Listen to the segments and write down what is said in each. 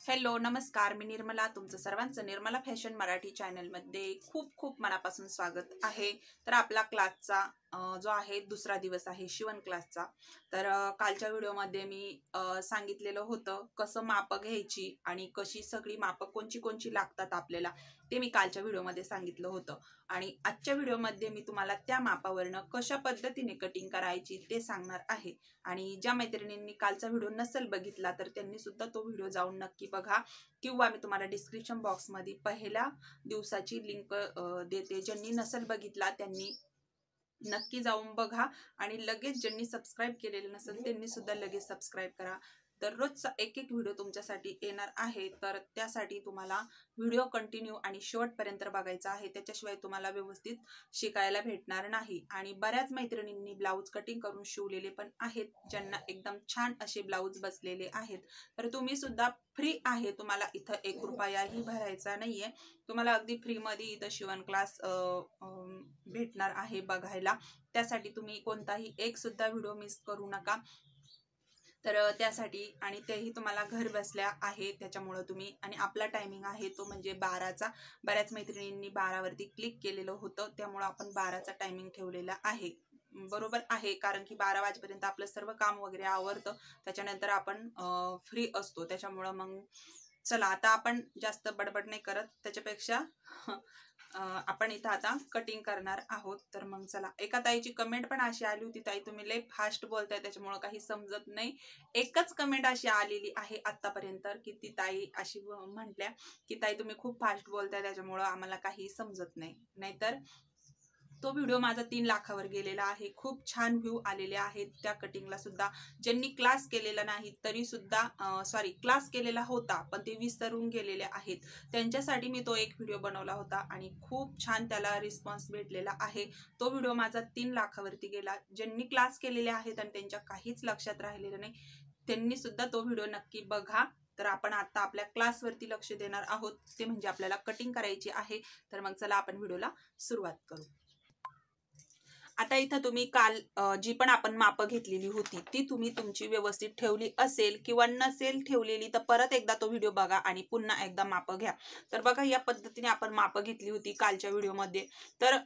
Hello नमस्कार, मी निर्मला. तुमचं सर्वांचं निर्मला फॅशन मराठी चॅनलमध्ये खूप खूप मनापासून स्वागत आहे. तर आपला क्लासचा जो आहे दुसरा दिवस आहे शिवण क्लासचा. तर कालच्या व्हिडिओमध्ये मी सांगितलेलं होतं कसं मापं घ्यायची आणि कशी सगळी मापं कोणची कोणची लागतात आपल्याला, ते मी कालच्या व्हिडिओमध्ये सांगितलं होतं. आणि आजच्या व्हिडिओमध्ये मी तुम्हाला त्या मापावरनं कशा पद्धतीने कटिंग करायची ते सांगणार आहे. आणि ज्या मैत्रिणींनी कालचा व्हिडिओ नसेल बघितला तर त्यांनी सुद्धा तो व्हिडिओ जाऊन नक्की बघा, किंवा मी तुम्हाला डिस्क्रिप्शन बॉक्समध्ये पहिल्या दिवसाची लिंक देते. ज्यांनी नसेल बघितला त्यांनी नक्की जाऊन बघा आणि लगेच ज्यांनी सबस्क्राईब केलेलं नसेल त्यांनी सुद्धा लगेच सबस्क्राईब करा. दररोजचा एक एक व्हिडिओ तुमच्यासाठी येणार आहे, तर त्यासाठी तुम्हाला व्हिडिओ कंटिन्यू आणि शेवटपर्यंत बघायचा आहे. त्याच्याशिवाय तुम्हाला व्यवस्थित शिकायला भेटणार नाही. आणि बऱ्याच मैत्रिणींनी ब्लाऊज कटिंग करून शिवलेले पण आहेत, ज्यांना एकदम छान असे ब्लाऊज बसलेले आहेत. तर तुम्ही सुद्धा फ्री आहे, तुम्हाला इथं 1 रुपयाही भरायचा नाहीये. तुम्हाला अगदी फ्री मध्ये इथं शिवण क्लास भेटणार आहे बघायला. त्यासाठी तुम्ही कोणताही एक सुद्धा व्हिडिओ मिस करू नका. तर त्यासाठी, आणि तेही तुम्हाला घर बसल्या आहे, त्याच्यामुळं तुम्ही, आणि आपला टायमिंग आहे तो म्हणजे 12चा. बऱ्याच मैत्रिणींनी 12वरती क्लिक केलेलं होतं, त्यामुळं आपण 12चा टायमिंग ठेवलेला आहे. बरोबर आहे, कारण की 12 वाजेपर्यंत आपलं सर्व काम वगैरे आवरतं, त्याच्यानंतर आपण फ्री असतो. त्याच्यामुळं मग चला, आता आपण जास्त बडबड नाही करत, त्याच्यापेक्षा आपण इथं आता कटिंग करणार आहोत. तर मग चला, एका ताईची कमेंट पण अशी आली होती, ताई तुम्ही लय फास्ट बोलताय त्याच्यामुळे काही समजत नाही. एकच कमेंट अशी आलेली आहे आतापर्यंत, की ती ताई अशी म्हटल्या की ताई तुम्ही खूप फास्ट बोलताय त्याच्यामुळं आम्हाला काही समजत नाही. नाहीतर तो व्हिडिओ माझा 3 लाखावर गेलेला आहे. खूप छान व्ह्यू आलेले आहेत त्या कटिंगला सुद्धा. ज्यांनी क्लास केलेला नाही तरी सुद्धा, सॉरी, क्लास केलेला होता पण ते विसरून गेलेले आहेत, त्यांच्यासाठी मी तो एक व्हिडिओ बनवला होता आणि खूप छान त्याला रिस्पॉन्स भेटलेला आहे. तो व्हिडिओ माझा 3 लाखावरती गेला. ज्यांनी क्लास केलेले आहेत आणि त्यांच्या काहीच लक्षात राहिलेलं नाही, त्यांनी सुद्धा तो व्हिडिओ नक्की बघा. तर आपण आता आपल्या क्लासवरती लक्ष देणार आहोत, ते म्हणजे आपल्याला कटिंग करायची आहे. तर मग चला आपण व्हिडिओला सुरुवात करू. आता इथं तुम्ही काल जी पण आपण मापं घेतलेली होती ती तुम्ही तुमची व्यवस्थित ठेवली असेल किंवा नसेल ठेवलेली तर परत एकदा तो व्हिडिओ बघा आणि पुन्हा एकदा मापं घ्या. तर बघा, या पद्धतीने आपण मापं घेतली होती कालच्या व्हिडिओमध्ये. तर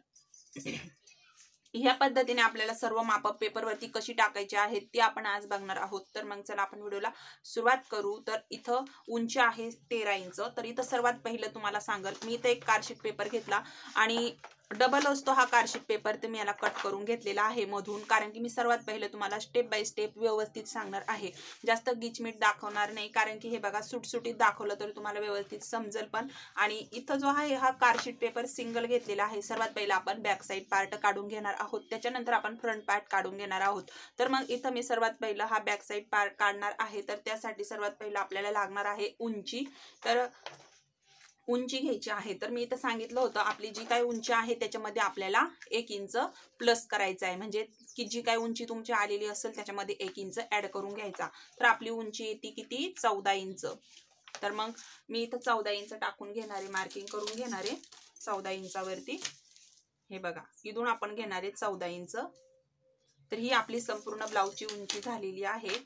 ह्या पद्धतीने आपल्याला सर्व मापं पेपरवरती कशी टाकायची आहेत ती आपण आज बघणार आहोत. तर मग चला आपण व्हिडिओला सुरुवात करू. तर इथं उंची आहे 13 इंच. तर इथं सर्वात पहिलं तुम्हाला सांगल, मी इथं एक कार्डशीट पेपर घेतला आणि डबल असतो हा कार्डशीट पेपर, तर मी याला कट करून घेतलेला आहे मधून, कारण की मी सर्वात पहिलं तुम्हाला स्टेप बाय स्टेप व्यवस्थित सांगणार आहे. जास्त गिचमीट दाखवणार नाही, कारण की हे बघा सुटसुटीत दाखवलं तर तुम्हाला व्यवस्थित समजेल पण. आणि इथं जो आहे हा कार्डशीट पेपर सिंगल घेतलेला आहे. सर्वात पहिला आपण बॅक साईड पार्ट काढून घेणार आहोत, त्याच्यानंतर आपण फ्रंट पार्ट काढून घेणार आहोत. तर मग इथं मी सर्वात पहिलं हा बॅक साईड पार्ट काढणार आहे. तर त्यासाठी सर्वात पहिलं आपल्याला लागणार आहे उंची. तर उंची घ्यायची आहे. तर मी इथं सांगितलं होतं आपली जी काही उंची आहे त्याच्यामध्ये आपल्याला 1 इंच प्लस करायचं आहे, म्हणजे की जी काही उंची तुमची आलेली असेल त्याच्यामध्ये 1 इंच ऍड करून घ्यायचा. तर आपली उंची येते किती, 14 इंच. तर मग मी इथं 14 इंच टाकून घेणारे, मार्किंग करून घेणारे 14 इंचावरती. हे बघा, इथून आपण घेणारे 14 इंच. तर ही आपली संपूर्ण ब्लाऊजची उंची झालेली आहे.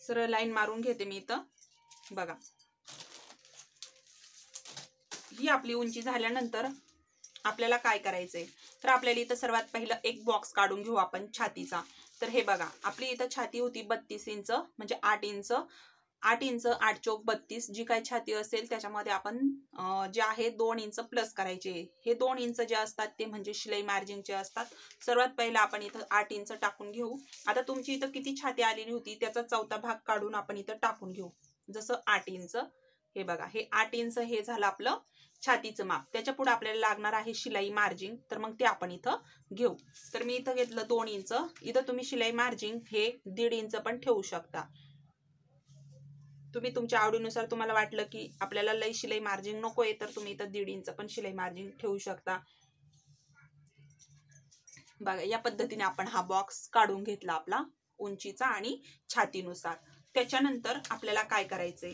सरळ लाईन मारून घेते मी इथं. बघा, ही आपली उंची झाल्यानंतर आपल्याला काय करायचंय, तर आपल्याला इथं सर्वात पहिलं एक बॉक्स काढून घेऊ आपण छातीचा. तर हे बघा, आपली इथं छाती होती 32 इंच, म्हणजे 8 इंच. 8 इंच 8 चौक 32 जी काही छाती असेल त्याच्यामध्ये आपण जे आहे 2 इंच प्लस करायचे. हे 2 इंच जे असतात ते म्हणजे शिलाई मार्जिनचे असतात. सर्वात पहिला आपण इथं 8 इंच टाकून घेऊ. आता तुमची इथं किती छाती आलेली होती त्याचा 4था भाग काढून आपण इथं टाकून घेऊ. जसं 8 इंच, हे बघा, हे 8 इंच हे झालं आपलं छातीचं माप. त्याच्या पुढे आपल्याला लागणार आहे शिलाई मार्जिन, तर मग ते आपण इथं घेऊ. तर मी इथं घेतलं 2 इंच. इथं तुम्ही शिलाई मार्जिन हे 1.5 इंच पण ठेवू शकता. तुम्ही तुमच्या आवडीनुसार, तुम्हाला वाटलं की आपल्याला लई शिलाई मार्जिन नकोय तर तुम्ही इथं 1.5 इंच पण शिलाई मार्जिन ठेवू शकता. बघा, या पद्धतीने आपण हा बॉक्स काढून घेतला आपला उंचीचा आणि छातीनुसार. त्याच्यानंतर आपल्याला काय करायचंय,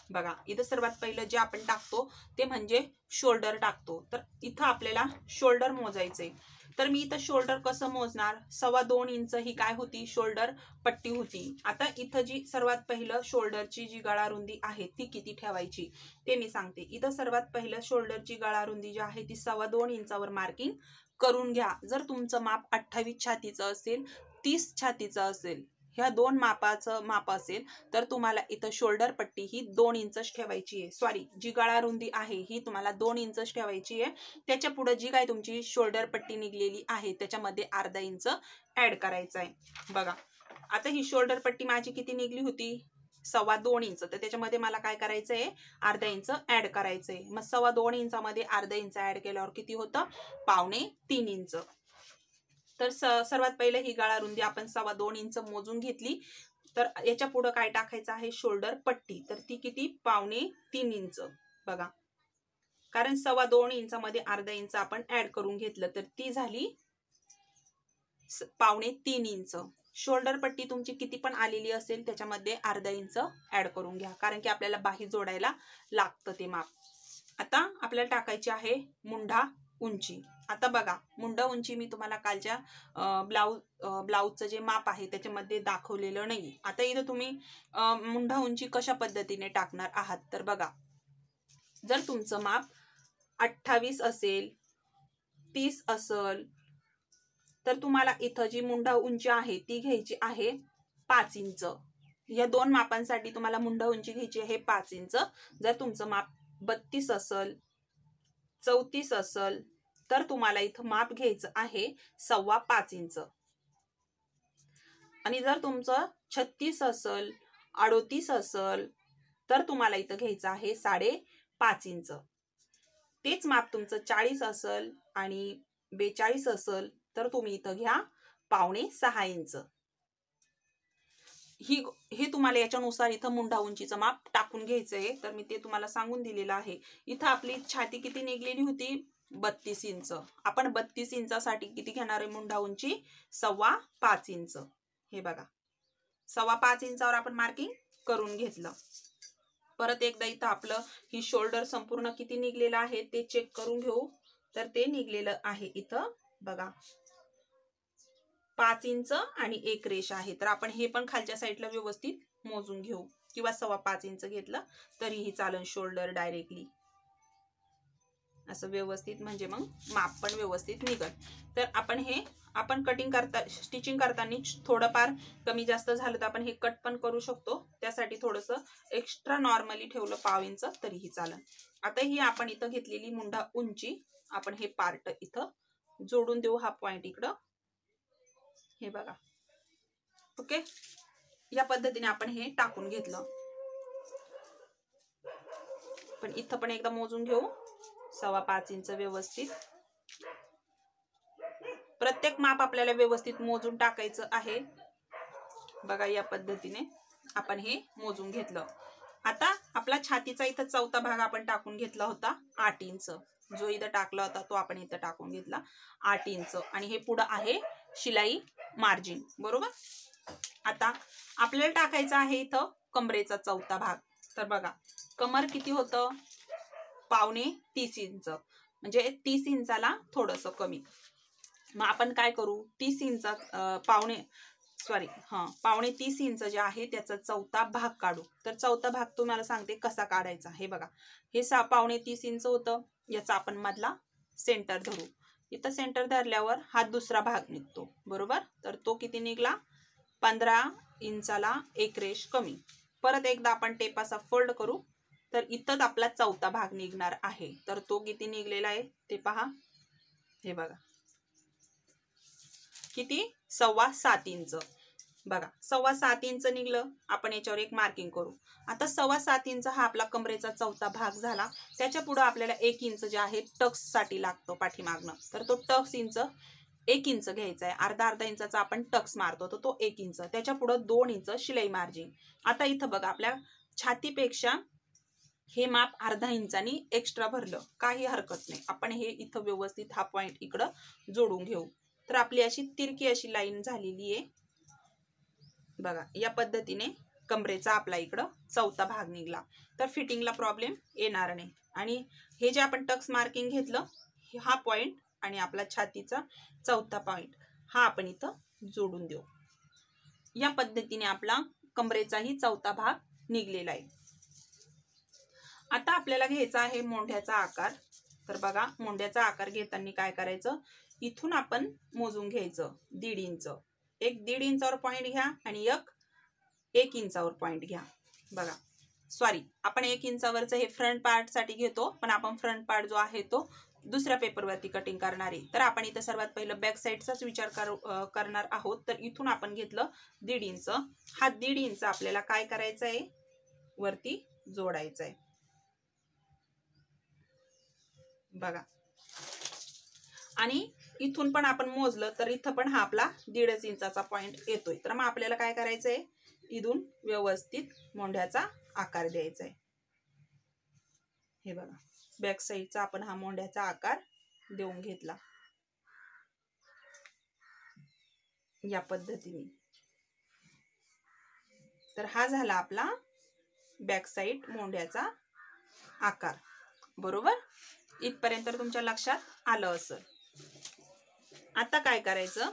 बघा, इथं सर्वात पहिलं जे आपण टाकतो ते म्हणजे शोल्डर टाकतो. तर इथं आपल्याला शोल्डर मोजायचंय. तर मी इथं शोल्डर कसं मोजणार, 2.25 इंच ही काय होती, शोल्डर पट्टी होती. आता इथं जी सर्वात पहिलं शोल्डरची जी गळा रुंदी आहे ती किती ठेवायची ते मी सांगते. इथं सर्वात पहिलं शोल्डरची गळा रुंदी जी आहे ती 2.25 इंचावर मार्किंग करून घ्या. जर तुमचं माप 28 छातीचं असेल, 30 छातीचं असेल, ह्या दोन मापाचं माप असेल तर तुम्हाला इथं शोल्डर पट्टी ही 2 इंचच ठेवायची आहे. सॉरी, जी गळा रुंदी आहे ही तुम्हाला 2 इंचच ठेवायची आहे. त्याच्या पुढे जी काय तुमची शोल्डर पट्टी निघलेली आहे त्याच्यामध्ये अर्धा इंच ऍड करायचं आहे. बघा आता ही शोल्डर पट्टी माझी किती निघली होती, 2.25 इंच. तर त्याच्यामध्ये मला काय करायचंय, अर्धा इंच ऍड करायचंय. मग 2.25 इंचामध्ये अर्धा इंच ऍड केल्यावर किती होतं, 2.25 इंच. तर सर्वात पहिले ही गळा रुंदी आपण 2.25 इंच मोजून घेतली. तर याच्या पुढे काय टाकायचं आहे, शोल्डर पट्टी. तर ती किती, 2.25 इंच. बघा कारण 2.25 इंचामध्ये अर्धा इंच आपण ऍड करून घेतलं तर ती झाली 2.25 इंच. शोल्डर पट्टी तुमची किती पण आलेली असेल त्याच्यामध्ये अर्धा इंच ऍड करून घ्या, कारण की आपल्याला बाही जोडायला लागतं ते माप. आता आपल्याला टाकायची आहे मुंढा उंची. आता बघा मुंढा उंची मी तुम्हाला कालच्या ब्लाऊजचं जे माप आहे त्याच्यामध्ये दाखवलेलं नाही. आता इथं तुम्ही मुंढा उंची कशा पद्धतीने टाकणार आहात, तर बघा जर तुमचं माप 28 असेल, 30 असेल, तर तुम्हाला इथं जी मुंढा उंची आहे ती घ्यायची आहे 5 इंच. या दोन मापांसाठी तुम्हाला मुंढा उंची घ्यायची आहे 5 इंच. जर तुमचं माप 32 असेल, 34 असेल, तर तुम्हाला इथं माप घ्यायचं आहे 5.25 इंच. आणि जर तुमचं 36 असेल, 38 असेल, तर तुम्हाला इथं घ्यायचं आहे 5.5 इंच. तेच माप तुमचं 40 असेल आणि 42 असेल तर तुम्ही इथं घ्या 5.25 इंच. हे तुम्हाला याच्यानुसार इथं मुंढा उंचीचं माप टाकून घ्यायचंय. तर मी ते तुम्हाला सांगून दिलेलं आहे. इथं आपली छाती किती निघलेली होती, 32 इंच. आपण 32 इंचासाठी किती घेणार आहे मुंढा उंची, 5.25 इंच. हे बघा 5.25 इंचावर आपण मार्किंग करून घेतलं. परत एकदा इथं आपलं ही शोल्डर संपूर्ण किती निघलेलं आहे ते चेक करून घेऊ. तर ते निघलेलं आहे इथं बघा 5 इंच आणि एक रेष आहे. तर आपण हे पण खालच्या साईडला व्यवस्थित मोजून घेऊ, किंवा 5.25 इंच घेतलं तरीही चालेल. शोल्डर डायरेक्टली असं व्यवस्थित, म्हणजे मग माप पण व्यवस्थित निघेल. तर आपण कटिंग करता, स्टिचिंग करताना थोडंफार कमी जास्त झालं तर आपण हे कट पण करू शकतो. त्यासाठी थोडंसं एक्स्ट्रा नॉर्मली ठेवलं 1/2 इंच तरीही चालेल. आता ही आपण इथं घेतलेली मुंढा उंची आपण हे पार्ट इथं जोडून देऊ. हा पॉइंट इकडं हे बघा. ओके, या पद्धतीने आपण हे टाकून घेतलं. पण इथं पण एकदा मोजून घेऊ 5.25 इंच व्यवस्थित. प्रत्येक माप आपल्याला व्यवस्थित मोजून टाकायचं आहे. बघा या पद्धतीने आपण हे मोजून घेतलं. आता आपला छातीचा इथं चौथा भाग आपण टाकून घेतला होता 8 इंच. जो इथं टाकला होता तो आपण इथं टाकून घेतला 8 इंच. आणि हे पुढं आहे शिलाई मार्जिन, बरोबर. आता आपल्याला टाकायचं आहे इथं कमरेचा चौथा भाग. तर बघा कमर किती होतं, 2.25 इंच, म्हणजे 30 इंचाला थोडस कमी. मग आपण काय करू, 30 इंच 2.25 इंच जे आहे त्याचा चौथा भाग काढू. तर चौथा भाग तुम्हाला सांगते कसा काढायचा. हे बघा हे 2.25 इंच होतं, याचा आपण मधला सेंटर धरू. इथं सेंटर धरल्यावर हा दुसरा भाग निघतो, बरोबर. तर तो किती निघला, 15 इंचाला एक रेष कमी. परत एकदा आपण टेप असा फोल्ड करू तर इथंच आपला चौथा भाग निघणार आहे. तर तो किती निघलेला आहे ते पहा. हे बघा किती, 7.25 इंच. बघा 7.25 इंच निघलं. आपण याच्यावर एक मार्किंग करू. आता 7.25 इंच हा आपला कमरेचा चौथा भाग झाला. त्याच्या पुढे आपल्याला 1 इंच जे आहे टक्स साठी लागतो पाठीमागनं. तर तो टक्स इंच 1 इंच घ्यायचा आहे. अर्धा इंचाचा आपण टक्स मारतो तर तो 1 इंच. त्याच्या पुढे 2 इंच शिलाई मार्जिन. आता इथं बघा आपल्या छातीपेक्षा हे माप अर्धा इंचानी एक्स्ट्रा भरलं, काही हरकत नाही. आपण हे इथं व्यवस्थित हा पॉइंट इकडं जोडून घेऊ. तर आपली अशी तिरकी अशी लाईन झालेली आहे. बघा या पद्धतीने कमरेचा आपला इकडं चौथा भाग निघला. तर फिटिंगला प्रॉब्लेम येणार नाही. आणि हे जे आपण टक्स मार्किंग घेतलं हा पॉइंट आणि आपला छातीचा चौथा पॉइंट हा आपण इथं जोडून देऊ. या पद्धतीने आपला कमरेचाही चौथा भाग निघलेला आहे. आता आपल्याला घ्यायचा आहे मोंढ्याचा आकार. तर बघा, मोंढ्याचा आकार घेताना काय करायचं, इथून आपण मोजून घ्यायचं 1.5 इंच. एक 1.5 इंचावर पॉइंट घ्या आणि 1 इंचावर पॉइंट घ्या. बघा, सॉरी, आपण 1 इंचावरचं हे फ्रंट पार्ट साठी घेतो, पण आपण फ्रंट पार्ट जो आहे तो दुसऱ्या पेपरवरती कटिंग करणार आहे. तर आपण इथं सर्वात पहिलं बॅक साईडचाच विचार करणार आहोत. तर इथून आपण घेतलं 1.5 इंच. हा 1.5 इंच आपल्याला काय करायचं आहे, वरती जोडायचं आहे. बघा, आणि इथून पण आपण मोजलं तर इथं पण हा आपला 1.5 इंचाचा पॉइंट येतोय. तर मग आपल्याला काय करायचंय, इथून व्यवस्थित मोंढ्याचा आकार द्यायचा आहे. हे बघा, बॅक साईडचा आपण हा मोंढ्याचा आकार देऊन घेतला या पद्धतीने. तर हा झाला आपला बॅक साईड मोंढ्याचा आकार. बरोबर, इथपर्यंत तुमच्या लक्षात आलं असेल. आता काय करायचं,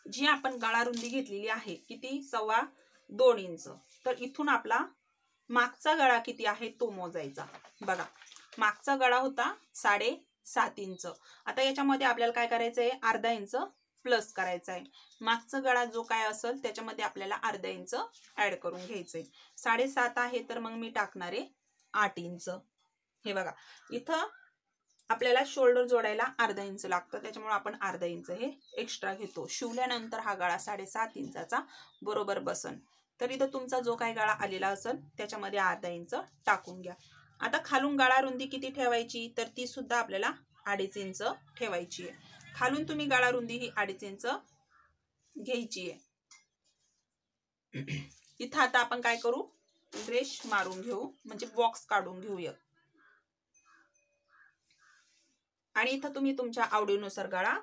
जी आपण गळा रुंदी घेतलेली आहे किती, 2.25 इंच. तर इथून आपला मागचा गळा किती आहे तो मोजायचा. बघा, मागचा गळा होता 7.5 इंच. आता याच्यामध्ये आपल्याला काय करायचंय, अर्धा इंच प्लस करायचा आहे. मागचा गळा जो काय असेल त्याच्यामध्ये आपल्याला अर्धा इंच ऍड करून घ्यायचंय. 7.5 आहे तर मग मी टाकणार आहे 8 इंच. हे बघा, इथं आपल्याला शोल्डर जोडायला अर्धा इंच लागतं, त्याच्यामुळे आपण अर्धा इंच हे एक्स्ट्रा घेतो. शिवल्यानंतर हा गळा 7.5 इंचाचा बरोबर बसन. तर इथं तुमचा जो काही गळा आलेला असेल त्याच्यामध्ये अर्धा इंच टाकून घ्या. आता खालून गळा रुंदी किती ठेवायची, तर ती सुद्धा आपल्याला 2.5 इंच ठेवायची आहे. खालून तुम्ही गळा रुंदी ही 2.5 इंच घ्यायची आहे. इथं आता आपण काय करू, रेष मारून घेऊ, म्हणजे बॉक्स काढून घेऊया. आणि इथं तुम्ही तुमच्या आवडीनुसार गळा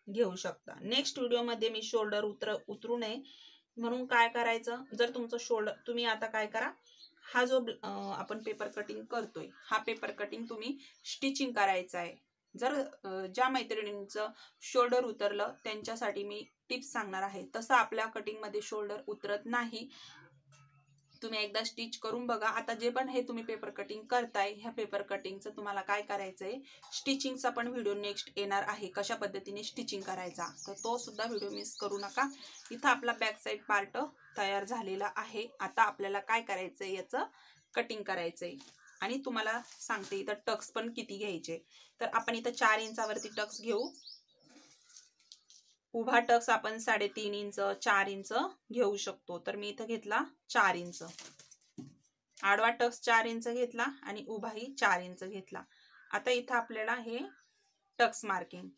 घेऊ शकता. नेक्स्ट व्हिडिओमध्ये मी शोल्डर उतरू नये म्हणून काय करायचं, जर तुमचं शोल्डर, तुम्ही आता काय करा, हा जो आपण पेपर कटिंग करतोय हा पेपर कटिंग तुम्ही स्टिचिंग करायचा आहे. जर ज्या मैत्रिणींचं शोल्डर उतरलं त्यांच्यासाठी मी टिप्स सांगणार आहे. तसं आपल्या कटिंगमध्ये शोल्डर उतरत नाही, तुम्ही एकदा स्टिच करून बघा. आता जे पण हे तुम्ही पेपर कटिंग करताय, ह्या पेपर कटिंगचं तुम्हाला काय करायचंय, स्टिचिंगचा पण व्हिडिओ नेक्स्ट येणार आहे, कशा पद्धतीने स्टिचिंग करायचा, तर तो सुद्धा व्हिडिओ मिस करू नका. इथं आपला बॅक साईड पार्ट तयार झालेला आहे. आता आपल्याला काय करायचंय, याचं कटिंग करायचंय. आणि तुम्हाला सांगते इथं टक्स पण किती घ्यायचे. तर आपण इथं 4 इंचावरती टक्स घेऊ. उभा टक्स आपण 3.5 इंच 4 इंच घेऊ शकतो. तर मी इथं घेतला 4 इंच. आडवा टक्स 4 इंच घेतला आणि उभाही 4 इंच घेतला. आता इथं आपल्याला हे टक्स मार्किंग,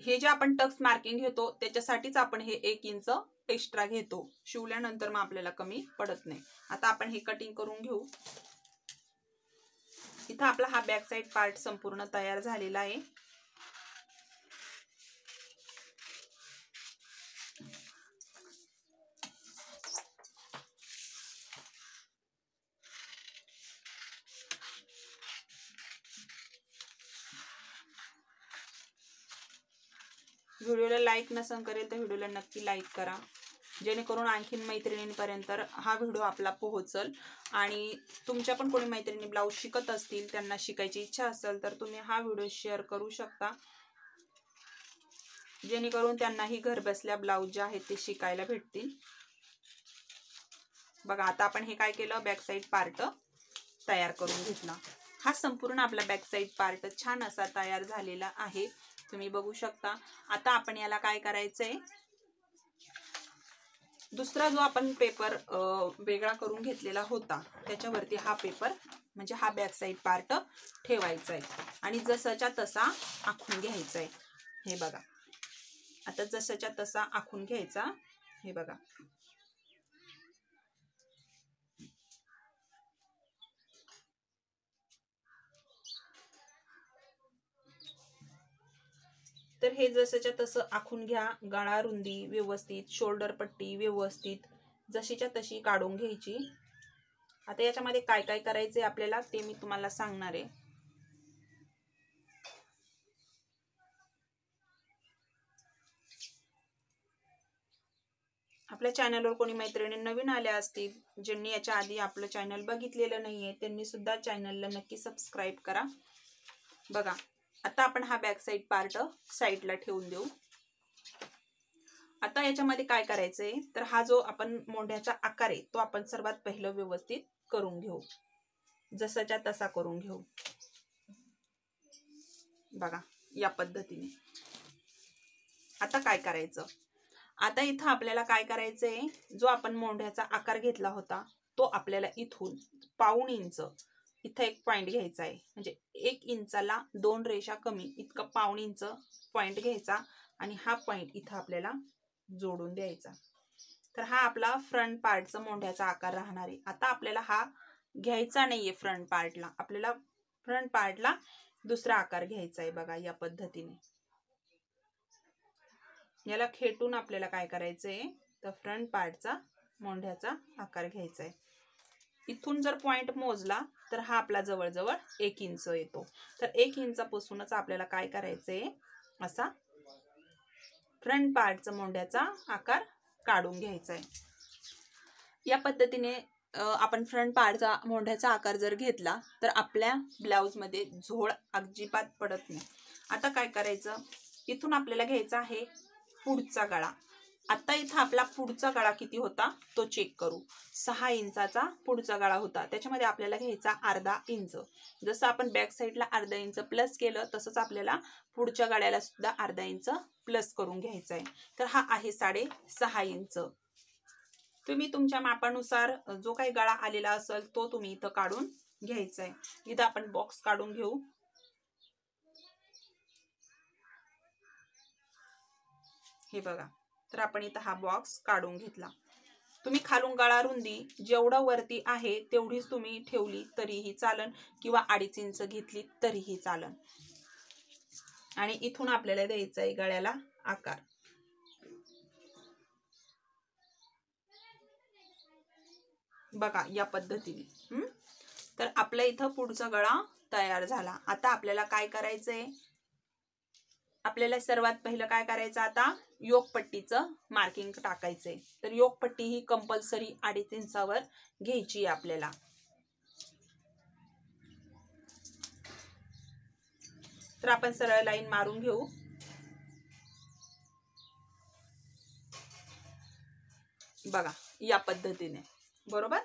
हे जे आपण टक्स मार्किंग घेतो त्याच्यासाठीच आपण हे 1 इंच एक्स्ट्रा घेतो. शिवल्यानंतर मग आपल्याला कमी पडत नाही. आता आपण हे कटिंग करून घेऊ. इथं आपला हा बॅक साइड पार्ट संपूर्ण तयार झालेला आहे. व्हिडिओला लाईक नसेल करेल तर व्हिडिओला नक्की लाईक करा, जेणेकरून आणखीन मैत्रिणींपर्यंत हा व्हिडिओ आपला पोहोचल. आणि तुमच्या पण कोणी मैत्रिणी ब्लाऊज शिकत असतील, त्यांना शिकायची इच्छा असेल तर तुम्ही हा व्हिडिओ शेअर करू शकता, जेणेकरून त्यांनाही घर बसल्या ब्लाऊज जे आहेत ते शिकायला भेटतील. बघा, आता आपण हे काय केलं, बॅक साइड पार्ट तयार करून घेतला. हा संपूर्ण आपला बॅक साइड पार्ट छान असा तयार झालेला आहे, तुम्ही बघू शकता. आता आपण याला काय करायचंय, दुसरा जो आपण पेपर वेगळा करून घेतलेला होता त्याच्यावरती हा पेपर म्हणजे हा बॅक साइड पार्ट ठेवायचा आहे आणि जसाच्या तसा आखून घ्यायचा आहे. हे बघा, आता जसाच्या तसा आखून घ्यायचा. हे बघा, तर हे जसंच्या तसं आखून घ्या. गळा रुंदी व्यवस्थित, शोल्डर पट्टी व्यवस्थित जशीच्या तशी काढून घ्यायची. आता याच्यामध्ये काय काय करायचंय आपल्याला ते मी तुम्हाला सांगणार आहे. आपल्या चॅनलवर कोणी मैत्रिणी नवीन आल्या असतील, ज्यांनी याच्या आधी आपलं चॅनल बघितलेलं नाहीये, त्यांनी सुद्धा चॅनलला नक्की सबस्क्राईब करा. बघा, आता आपण हा बॅक साईड पार्ट साईडला ठेवून देऊ. आता याच्यामध्ये काय करायचंय तर हा जो आपण मोंढ्याचा आकार आहे तो आपण सर्वात पहिलं व्यवस्थित करून घेऊ, जसाच्या तसा करून घेऊ. बघा या पद्धतीने. आता काय करायचं, आता इथं आपल्याला काय करायचंय, जो आपण मोंढ्याचा आकार घेतला होता तो आपल्याला इथून पाऊण इंच इथं एक पॉइंट घ्यायचा आहे. म्हणजे 1 इंचाला 2 रेषा कमी इतका पाऊण इंच पॉइंट घ्यायचा आणि हा पॉइंट इथं आपल्याला जोडून द्यायचा. तर हा आपला फ्रंट पार्टचा मोंढ्याचा आकार राहणार आहे. आता आपल्याला हा घ्यायचा नाहीये फ्रंट पार्टला, आपल्याला फ्रंट पार्टला दुसरा आकार घ्यायचा आहे. बघा या पद्धतीने याला खेटून आपल्याला काय करायचंय तर फ्रंट पार्टचा मोंढ्याचा आकार घ्यायचा आहे. इथून जर पॉइंट मोजला तर हा आपला जवळजवळ 1 इंच येतो. तर 1 इंचापासूनच आपल्याला काय करायचंय, असा फ्रंट पार्टचा मोंढ्याचा आकार काढून घ्यायचा आहे. या पद्धतीने आपण फ्रंट पार्टचा मोंढ्याचा आकार जर घेतला तर आपल्या ब्लाउज मध्ये झोळ अजिबात पडत नाही. आता काय करायचं, इथून आपल्याला घ्यायचा आहे पुढचा गळा. आता इथं आपला पुढचा गळा किती होता तो चेक करू. 6 इंचाचा पुढचा गळा होता, त्याच्यामध्ये आपल्याला घ्यायचा अर्धा इंच. जसं आपण बॅक साईडला अर्धा इंच प्लस केलं तसंच आपल्याला पुढच्या गळ्याला सुद्धा अर्धा इंच प्लस करून घ्यायचा आहे. तर हा आहे 6.5 इंच. तुम्ही तुमच्या मापानुसार जो काही गळा आलेला असेल तो तुम्ही इथं काढून घ्यायचा आहे. इथं आपण बॉक्स काढून घेऊ. हे बघा, तर आपण इथं हा बॉक्स काढून घेतला. तुम्ही खालून गळा रुंदी जेवढं वरती आहे तेवढीच तुम्ही ठेवली तरीही चालन, किंवा 2.5 इंच घेतली तरीही चालन. आणि इथून आपल्याला द्यायचा आहे गळ्याला आकार. बघा या पद्धतीने. तर आपल्या इथं पुढचा गळा तयार झाला. आता आपल्याला काय करायचंय, आपल्याला सर्वात पहिलं काय करायचं, आता योकपट्टीचं मार्किंग टाकायचंय. तर योकपट्टी ही कंपल्सरी 2.5 इंचावर घ्यायची आपल्याला. तर आपण सरळ लाईन मारून घेऊ. बघा या पद्धतीने, बरोबर.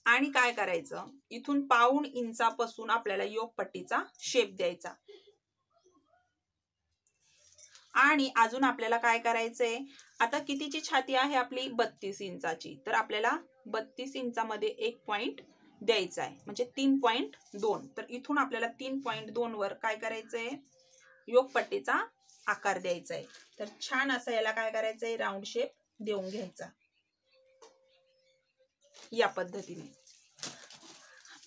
आणि काय करायचं, इथून पाऊण इंचापासून आपल्याला योकपट्टीचा शेप द्यायचा. आणि अजून आपल्याला काय करायचंय, आता कितीची छाती आहे आपली 32 इंचाची, तर आपल्याला 32 इंचामध्ये एक पॉइंट द्यायचा आहे, म्हणजे 3.2. तर इथून आपल्याला 3.2 वर काय करायचंय, योकपट्टीचा आकार द्यायचा आहे. तर छान असं याला काय करायचंय, राऊंड शेप देऊन घ्यायचा या पद्धतीने.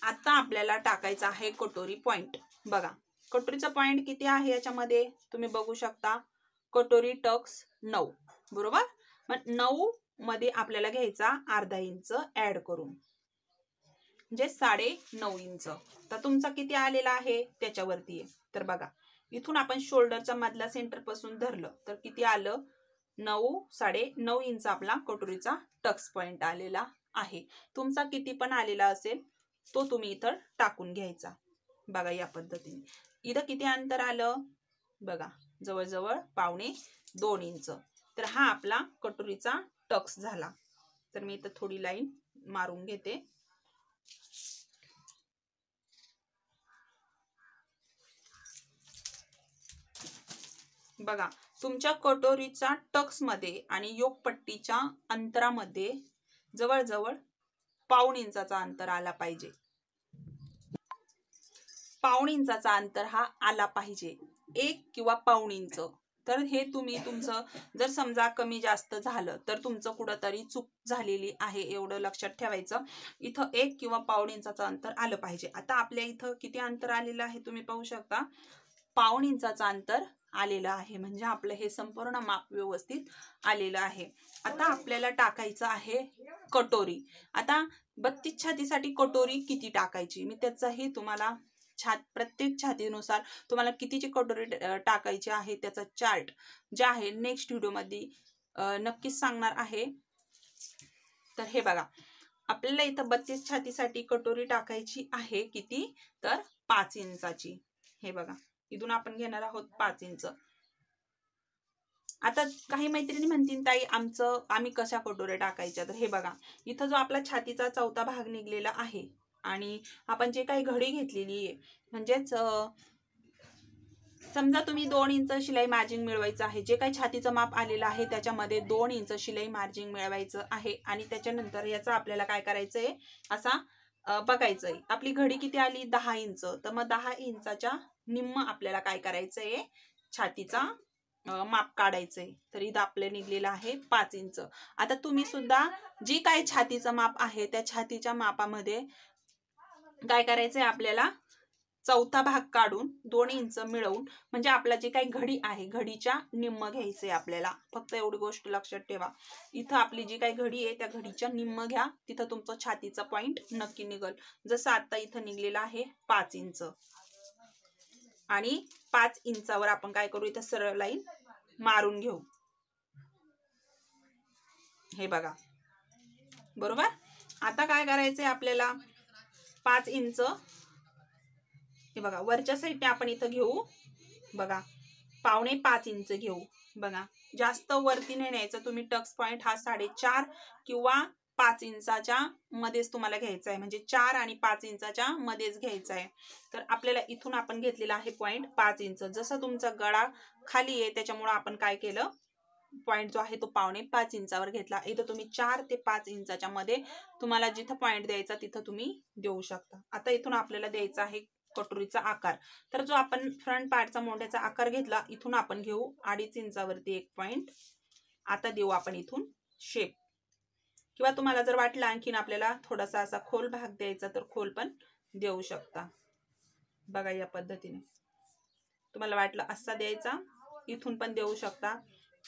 आता आपल्याला टाकायचा आहे कटोरी पॉइंट. बघा कटोरीचा पॉइंट किती आहे याच्यामध्ये तुम्ही बघू शकता. कटोरी टक्स 9, बरोबर. मग 9 मध्ये आपल्याला घ्यायचा अर्धा इंच ऍड करून, म्हणजे 9.5 इंच. तर तुमचा किती आलेला आहे त्याच्यावरती आहे. तर बघा इथून आपण शोल्डरच्या मधला सेंटर पासून धरलं तर किती आलं, 9.5 इंच आपला कटोरीचा टक्स पॉइंट आलेला आहे. तुमचा किती पण आलेला असेल तो तुम्ही इथं टाकून घ्यायचा. बघा या पद्धतीने. इथं किती अंतर आलं, बघा जवळजवळ 1.25 इंच. तर हा आपला कटोरीचा टक्स झाला. तर मी इथं थोडी लाईन मारून घेते. बघा तुमच्या कटोरीचा टक्स मध्ये आणि योकपट्टीच्या अंतरामध्ये जवळजवळ 1.25 इंचाचा अंतर आला पाहिजे. 1.25 इंचाचा अंतर हा आला पाहिजे, 1 किंवा 1.25 इंच. तर हे तुम्ही तुमचं जर समजा कमी जास्त झालं तर तुमचं कुठंतरी चूक झालेली आहे, एवढं लक्षात ठेवायचं. इथं 1 किंवा 1.25 इंचाचं अंतर आलं पाहिजे. आता आपल्या इथं किती अंतर आलेलं आहे तुम्ही पाहू शकता, पाऊण इंचाचा अंतर आलेलं आहे. म्हणजे आपलं हे संपूर्ण माप व्यवस्थित आलेलं आहे. आता आपल्याला टाकायचं आहे कटोरी. आता 32 छातीसाठी कटोरी किती टाकायची मी त्याचाही तुम्हाला प्रत्येक छातीनुसार तुम्हाला कितीची कटोरी टाकायची आहे त्याचा चार्ट जे आहे नेक्स्ट व्हिडिओमध्ये नक्कीच सांगणार आहे. तर हे बघा, आपल्याला इथं 32 छातीसाठी कटोरी टाकायची आहे किती, तर 5 इंचाची. हे बघा, इथून आपण घेणार आहोत 5 इंच. आता काही मैत्रिणी म्हणतील ताई आम्ही कशा कटोऱ्या टाकायच्या, तर हे बघा, इथं जो आपला छातीचा चौथा भाग निघलेला आहे आणि आपण जे काही घडी घेतलेली आहे, म्हणजेच समजा तुम्ही 2 इंच शिलाई मार्जिन मिळवायचं आहे. जे काही छातीचं माप आलेलं आहे त्याच्यामध्ये 2 इंच शिलाई मार्जिन मिळवायचं आहे. आणि त्याच्यानंतर याचा आपल्याला काय करायचंय, असा बघायचंय आपली घडी किती आली, 10 इंच. तर मग 10 इंचाच्या निम्म आपल्याला काय करायचंय, छातीचा माप काढायचंय. तर इथं आपलं निघलेलं आहे 5 इंच. आता तुम्ही सुद्धा जी काही छातीचं माप आहे त्या छातीच्या मापामध्ये काय करायचंय, आपल्याला चौथा भाग काढून 2 इंच मिळवून, म्हणजे आपला जे काही घडी आहे घडीच्या निम्म घ्यायचंय आपल्याला. फक्त एवढी गोष्ट लक्षात ठेवा, इथं आपली जी काही घडी आहे त्या घडीच्या निम्म घ्या, तिथं तुमचं छातीचा पॉइंट नक्की निघल. जसं आता इथं निघलेला आहे 5 इंच आणि 5 इंचावर आपण काय करू, इथं सरळ लाईन मारून घेऊ. हे बघा, बरोबर. आता काय करायचंय आपल्याला, 5 इंच हे बघा वरच्या साईडने आपण इथं घेऊ. बघा, 5.25 इंच घेऊ. बघा, जास्त वरती नाही न्यायचं तुम्ही. टक्स पॉइंट हा 4.5 किंवा 5 इंचाच्या मध्येच तुम्हाला घ्यायचा आहे. म्हणजे 4 आणि 5 इंचाच्या मध्येच घ्यायचा आहे. तर आपल्याला इथून आपण घेतलेला आहे पॉइंट 5 इंच. जसं तुमचा गळा खाली आहे त्याच्यामुळे आपण काय केलं, पॉइंट जो आहे तो 5.25 इंचावर घेतला. इथं तुम्ही 4 ते 5 इंचाच्या मध्ये तुम्हाला जिथं पॉइंट द्यायचा तिथं तुम्ही देऊ शकता. आता इथून आपल्याला द्यायचा आहे कटोरीचा आकार. तर जो आपण फ्रंट पार्टचा मोंढ्याचा आकार घेतला, इथून आपण घेऊ 2.5 इंचावरती एक पॉइंट. आता देऊ आपण इथून शेप. किंवा तुम्हाला जर वाटलं आणखीन आपल्याला थोडासा असा खोल भाग द्यायचा तर खोल पण देऊ शकता. बघा, या पद्धतीने तुम्हाला वाटलं असा द्यायचा, इथून पण देऊ शकता.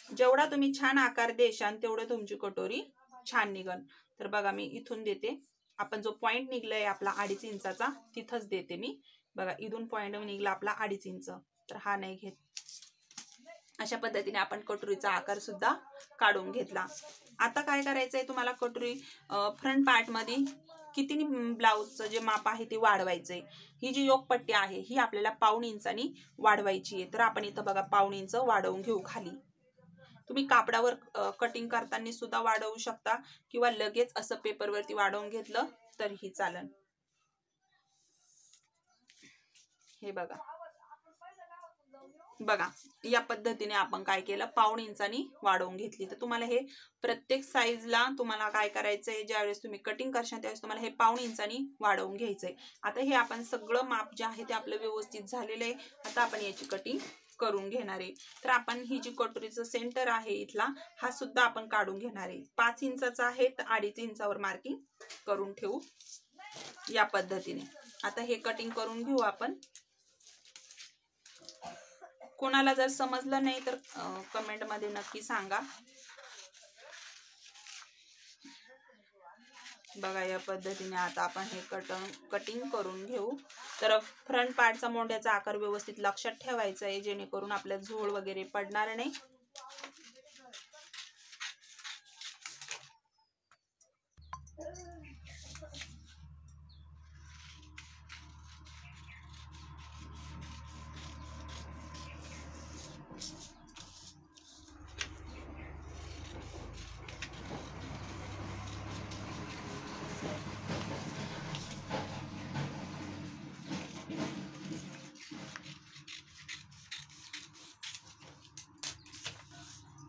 जेवढा तुम्ही छान आकार देशाल तेवढं तुमची कटोरी छान निघल. तर बघा, मी इथून देते. आपण जो पॉइंट निघलाय आपला 2.5 इंचाचा तिथंच देते मी. बघा, इथून पॉइंट निघला आपला 2.5 इंच, तर हा नाही घेत. अशा पद्धतीने आपण कटोरीचा आकार सुद्धा काढून घेतला. आता काय करायचंय तुम्हाला, कटोरी फ्रंट पार्ट मध्ये किती ब्लाउजचं जे माप आहे ते वाढवायचंय. ही जी योगपट्टी आहे ही आपल्याला 1.25 इंचानी वाढवायची आहे. तर आपण इथं बघा 1.25 इंच वाढवून घेऊ खाली. तुम्ही कापडावर कटिंग करताना सुद्धा वाढवू शकता किंवा लगेच असं पेपरवरती वाढवून घेतलं तरीही चालेल. हे बघा, बघा या पद्धतीने आपण काय केलं, 1.25 इंचानी वाढवून घेतली. तर तुम्हाला हे प्रत्येक साईजला तुम्हाला काय करायचंय, ज्यावेळेस तुम्ही कटिंग करशाल त्यावेळेस तुम्हाला हे 1.25 इंचानी वाढवून घ्यायचंय. आता हे आपण सगळं माप जे आहे ते आपलं व्यवस्थित झालेलं आहे. आता आपण याची कटिंग करून घेणार आहे. तर आपण ही जी कटोरीचं सेंटर आहे इथला हा सुद्धा आपण काढून घेणार आहे. 5 इंचाचा आहे तर 2.5 इंचावर मार्किंग करून ठेवू या पद्धतीने. आता हे कटिंग करून घेऊ आपण. कोणाला जर समजलं नाही तर कमेंट मध्ये नक्की सांगा. बघा, या पद्धतीने आता आपण हे कटिंग करून घेऊ. तर फ्रंट पार्टचा मोंढ्याचा आकार व्यवस्थित लक्षात ठेवायचा आहे, जेणेकरून आपल्या झोळ वगैरे पडणार नाही.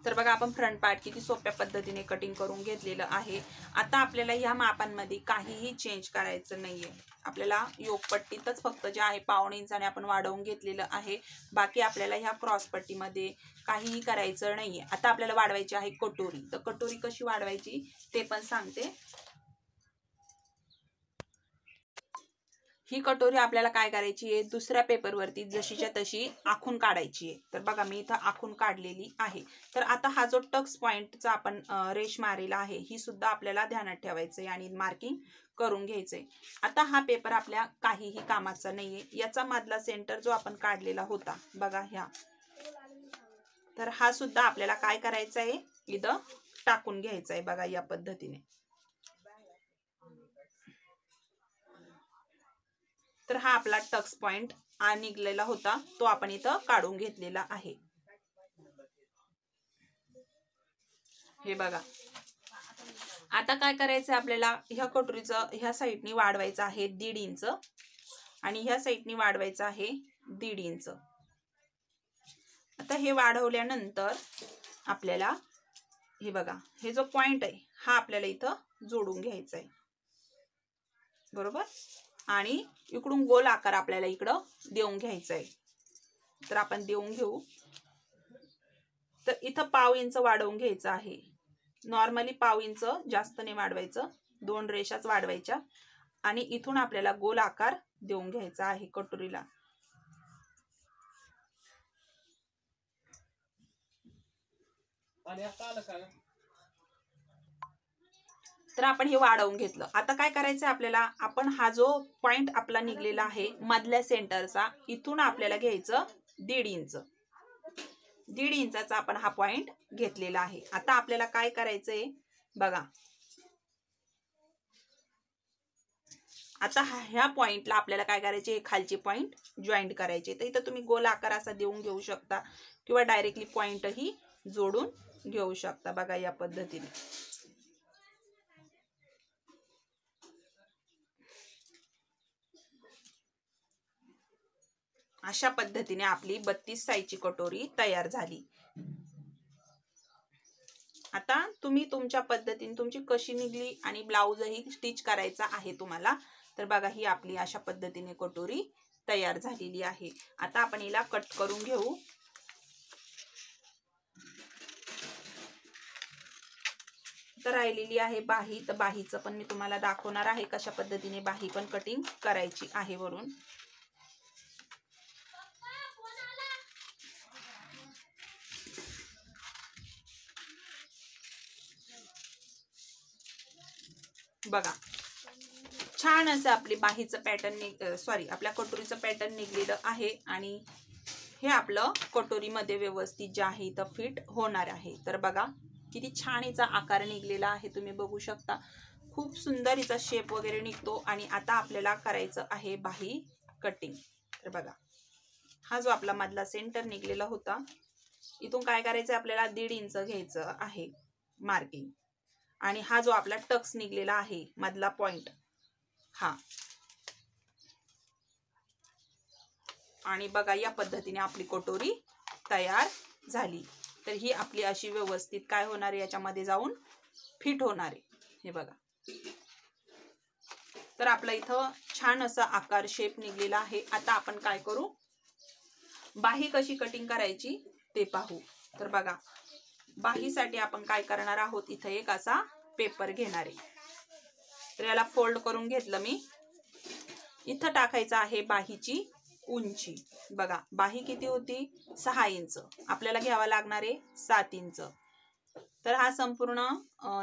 तर बघा, आपण फ्रंट पार्ट किती सोप्या पद्धतीने कटिंग करून घेतलेलं आहे. आता आपल्याला ह्या मापांमध्ये काहीही चेंज करायचं नाहीये. आपल्याला योगपट्टीतच फक्त जे आहे 1.25 इंचाने आपण वाढवून घेतलेलं आहे. बाकी आपल्याला ह्या क्रॉस पट्टीमध्ये काहीही करायचं नाहीये. आता आपल्याला वाढवायची आहे कटोरी. तर कटोरी कशी वाढवायची ते पण सांगते. ही कटोरी आपल्याला काय करायची आहे, दुसऱ्या पेपरवरती जशीच्या तशी आखून काढायची आहे. तर बघा मी इथं आखून काढलेली आहे. तर आता हा जो टक्स पॉइंटचा आपण रेष मारलेला आहे ही सुद्धा आपल्याला ध्यानात ठेवायचंय आणि मार्किंग करून घ्यायचंय. आता हा पेपर आपल्या काहीही कामाचा नाहीये. याचा मधला सेंटर जो आपण काढलेला होता बघा ह्या, तर हा सुद्धा आपल्याला काय करायचा आहे, इथं टाकून घ्यायचा आहे बघा या पद्धतीने. तर हा आपला टक्स पॉइंट निघलेला होता तो आपण इथं काढून घेतलेला आहे. हे बघा आता काय करायचं आपल्याला, ह्या कटोरीचं ह्या साईडनी वाढवायचं आहे 1.5 इंच आणि ह्या साईडनी वाढवायचं आहे 1.5 इंच. आता हे वाढवल्यानंतर आपल्याला हे बघा हे जो पॉइंट आहे हा आपल्याला इथं जोडून घ्यायचा आहे बरोबर. आणि इकडून गोल आकार आपल्याला इकडं देऊन घ्यायचा आहे. तर आपण देऊन घेऊ. तर इथं 1/2 इंच वाढवून घ्यायचं आहे. नॉर्मली 1/2 इंच, जास्त नाही वाढवायचं, 2 रेषाच वाढवायच्या आणि इथून आपल्याला गोल आकार देऊन घ्यायचा आहे कटोरीला. तर आपण हे वाढवून घेतलं. आता काय करायचं आपल्याला, आपण हा जो पॉइंट आपला निघलेला आहे मधल्या सेंटरचा, इथून आपल्याला घ्यायचं 1.5 इंच. 1.5 इंचाचा आपण हा पॉइंट घेतलेला आहे. आता आपल्याला काय करायचंय बघा, आता ह्या पॉइंटला आपल्याला काय करायचे, खालचे पॉइंट जॉईंट करायचे. तर इथं तुम्ही गोल आकार असा देऊन घेऊ शकता किंवा डायरेक्टली पॉइंटही जोडून घेऊ शकता बघा या पद्धतीने. अशा पद्धतीने आपली 32 साईजची कटोरी तयार झाली. आता तुम्ही तुमच्या पद्धतीने तुमची कशी निघली आणि ब्लाउजही स्टिच करायचा आहे तुम्हाला. तर बघा ही आपली अशा पद्धतीने कटोरी तयार झालेली आहे. आता आपण हिला कट करून घेऊ. तर राहिलेली आहे बाही. तर बाहीचं पण मी तुम्हाला दाखवणार आहे कशा पद्धतीने बाही पण कटिंग करायची आहे वरून. बघा छान असं आपली बाहीचं पॅटर्न आपल्या कटोरीचं पॅटर्न निघलेलं आहे आणि हे आपलं कटोरीमध्ये व्यवस्थित जे आहे इथं फिट होणार आहे. तर बघा किती छान हिचा आकार निघलेला आहे, तुम्ही बघू शकता. खूप सुंदर हिचा शेप वगैरे निघतो. आणि आता आपल्याला करायचं आहे बाही कटिंग. तर बघा हा जो आपला मधला सेंटर निघलेला होता, इथून काय करायचं आपल्याला 1.5 इंच घ्यायचं आहे मार्किंग. आणि हा जो आपला टक्स निघलेला आहे मधला पॉइंट हा, आणि बघा या पद्धतीने आपली कटोरी तयार झाली. तर ही आपली अशी व्यवस्थित काय होणार आहे, याच्यामध्ये जाऊन फिट होणार आहे. हे बघा तर आपला इथं छान असा आकार शेप निघलेला आहे. आता आपण काय करू, बाही कशी कटिंग करायची ते पाहू. तर बघा बाहीसाठी आपण काय करणार आहोत, इथं एक असा पेपर घेणार आहे. तर याला फोल्ड करून घेतलं मी. इथं टाकायचं आहे बाहीची उंची. बघा बाही किती होती, 6 इंच, आपल्याला घ्यावा लागणार आहे 7 इंच. तर हा संपूर्ण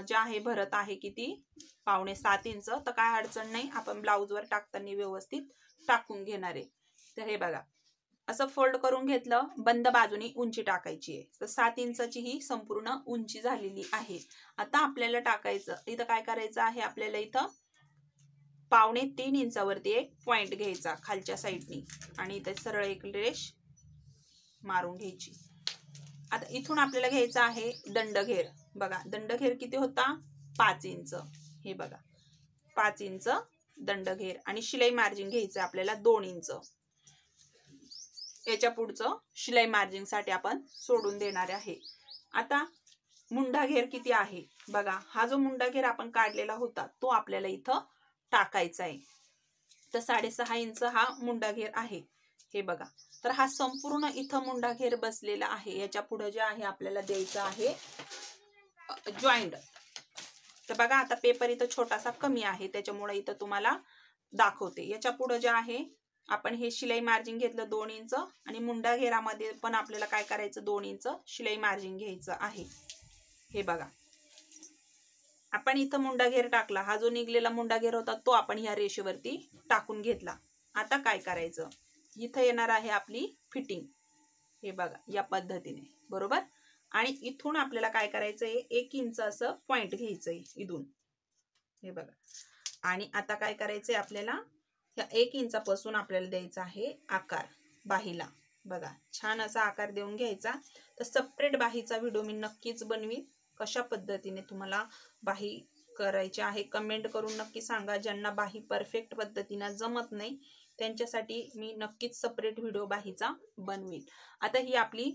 जे आहे भरत आहे किती, 6.25 इंच. तर काय अडचण नाही, आपण ब्लाऊजवर टाकताना व्यवस्थित टाकून घेणार आहे. तर हे बघा असं फोल्ड करून घेतलं, बंद बाजूनी उंची टाकायची आहे. तर 7 इंचाची ही संपूर्ण उंची झालेली आहे. आता आपल्याला टाकायचं, इथं काय करायचं आहे आपल्याला, इथं 2.25 इंचावरती एक पॉइंट घ्यायचा खालच्या साईडनी आणि इथे सरळ एक रेष मारून घ्यायची. आता इथून आपल्याला घ्यायचा आहे दंडघेर. बघा दंडघेर किती होता, 5 इंच. हे बघा 5 इंच दंडघेर. आणि शिलाई मार्जिन घ्यायचं आपल्याला 2 इंच. याच्या पुढचं शिलाई मार्जिन साठी आपण सोडून देणार आहे. आता मुंडा घेर किती आहे बघा, हा जो मुंडा घेर आपण काढलेला होता तो आपल्याला इथं टाकायचा आहे. तर 6.5 इंच हा मुंडा घेर आहे. हे बघा तर हा संपूर्ण इथं मुंडा घेर बसलेला आहे. याच्या पुढे जे आहे आपल्याला द्यायचं आहे जॉईंट. तर बघा आता पेपर इथं छोटासा कमी आहे, त्याच्यामुळे इथं तुम्हाला दाखवते. याच्या पुढे जे आहे आपण हे शिलाई मार्जिन घेतलं 2 इंच आणि मुंडा घेरामध्ये पण आपल्याला काय करायचं 2 इंच शिलाई मार्जिन घ्यायचं आहे. हे बघा आपण इथं मुंडा घेर टाकला, हा जो निघलेला मुंडा घेर होता तो आपण ह्या रेषेवरती टाकून घेतला. आता काय करायचं, इथं येणार आहे आपली फिटिंग. हे बघा या पद्धतीने बरोबर. आणि इथून आपल्याला काय करायचंय 1 इंच असं पॉइंट घ्यायचंय इथून. हे बघा आणि आता काय करायचंय आपल्याला या 1 इंचापासून आपल्याला द्यायचा आहे आकार बाहीला. बघा छान असा आकार देऊन घ्यायचा. तर सेपरेट बाहीचा व्हिडिओ मी नक्कीच बनवीन. कशा पद्धतीने तुम्हाला बाही करायची आहे कमेंट करून नक्की सांगा. ज्यांना बाही परफेक्ट पद्धतीने जमत नाही त्यांच्यासाठी मी नक्कीच सेपरेट व्हिडिओ बाहीचा बनवीन. आता ही आपली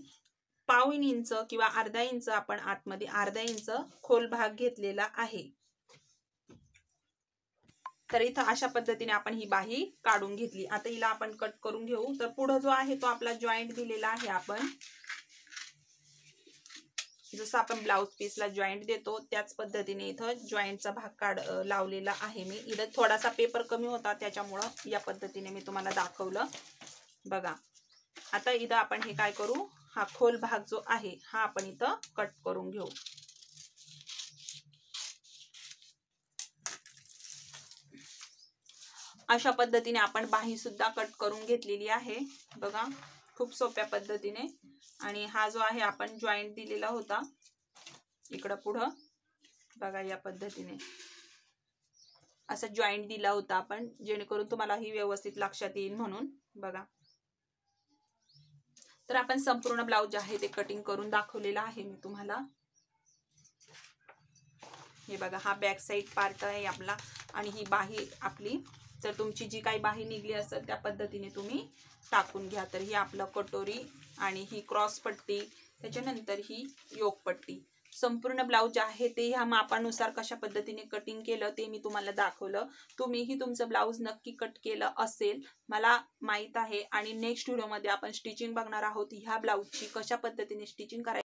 1/2 इंच किंवा अर्धा इंच आपण आतमध्ये अर्धा इंच खोल भाग घेतलेला आहे. तर इथं अशा पद्धतीने आपण ही बाही काढून घेतली. आता हिला आपण कट करून घेऊ. तर पुढे जो आहे तो आपला जॉईंट दिलेला आहे. आपण जसं आपण ब्लाउज पीसला जॉईंट देतो त्याच पद्धतीने इथं जॉईंटचा भाग लावलेला आहे मी. इथं थोडासा पेपर कमी होता त्याच्यामुळं या पद्धतीने मी तुम्हाला दाखवलं. बघा आता इथं आपण हे काय करू, हा खोल भाग जो आहे हा आपण इथं कट करून घेऊ. अशा पद्धतीने आपण बाही सुद्धा कट करून घेतलेली आहे. बघा खूप सोप्या पद्धतीने. आणि हा जो आहे आपण जॉईंट दिलेला होता इकडं पुढं, बघा या पद्धतीने असं जॉईंट दिला होता आपण, जेणेकरून तुम्हाला ही व्यवस्थित लक्षात येईल म्हणून. बघा तर आपण संपूर्ण ब्लाउज जे आहे ते कटिंग करून दाखवलेला आहे मी तुम्हाला. हे बघा हा बॅक साइड पार्ट आहे आपला आणि ही बाही आपली. तर तुमची जी काही बाही निघली असेल त्या पद्धतीने तुम्ही टाकून घ्या. तर ही आपलं कटोरी आणि ही क्रॉस पट्टी, त्याच्यानंतर ही योक पट्टी. संपूर्ण ब्लाउज जे आहे ते ह्या मापानुसार कशा पद्धतीने कटिंग केलं ते मी तुम्हाला दाखवलं. तुम्हीही तुमचं ब्लाउज नक्की कट केलं असेल मला माहित आहे. आणि नेक्स्ट व्हिडिओमध्ये आपण स्टिचिंग बघणार आहोत. ह्या ब्लाउजची कशा पद्धतीने स्टिचिंग करायची